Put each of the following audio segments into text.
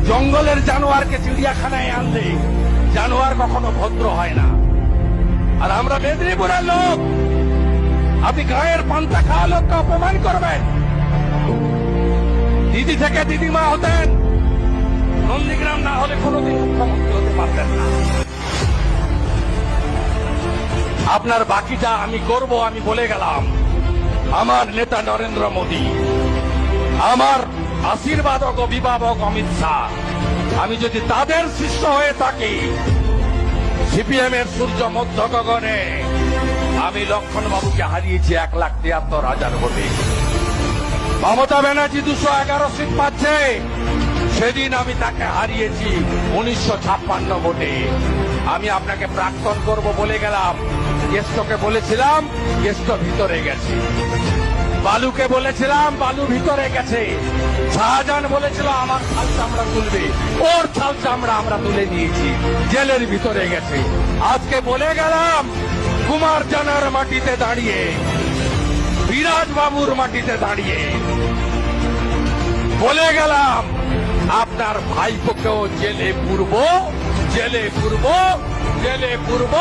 জঙ্গলের জানোয়ারকে চিড়িয়াখানায় আনলে জানোয়ার কখনো ভদ্র হয় না। আর আমরা মেদিনীপুরের লোক, আপনি গায়ের পান্তা খাওয়া লোককে অপমান করবেন। দিদি থেকে দিদিমা হতেন, নন্দীগ্রাম না হলে কোনোদিন মুখ্যমন্ত্রী হতে পারতেন না। আপনার বাকিটা আমি করব, আমি বলে গেলাম। আমার নেতা নরেন্দ্র মোদী, আমার আশীর্বাদক অভিভাবক অমিত শাহ, আমি যদি তাদের শিষ্য হয়ে থাকি, সিপিএম এর সূর্য মধ্য গগনে আমি লক্ষণ বাবুকে হারিয়েছি 1,73,000 ভোটে। মমতা ব্যানার্জি 211 সিট পাচ্ছে, সেদিন আমি তাকে হারিয়েছি 1956 ভোটে। আমি আপনাকে প্রাক্তন করব বলে গেলাম, কেষ্টকে বলেছিলাম কেষ্ট ভিতরে গেছে, বালুকে বলেছিলাম বালু ভিতরে গেছে, শাহজাহান বলেছিল আমার ছাল চামড়া তুলবে, ওর ছাল চামড়া আমরা তুলে নিয়েছি, জেলের ভিতরে গেছে। আজকে বলে গেলাম কুমার জানার মাটিতে দাঁড়িয়ে, বিরাজ বাবুর মাটিতে দাঁড়িয়ে বলে গেলাম আপনার ভাইপোকেও জেলে পুরব, জেলে পুরব, জেলে পুরব,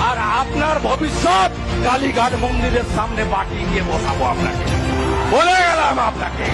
আর আপনার ভবিষ্যৎ কালীঘাট মন্দিরের সামনে বাকি গিয়ে বসাবো আপনাকে, বলে গেলাম আপনাকে।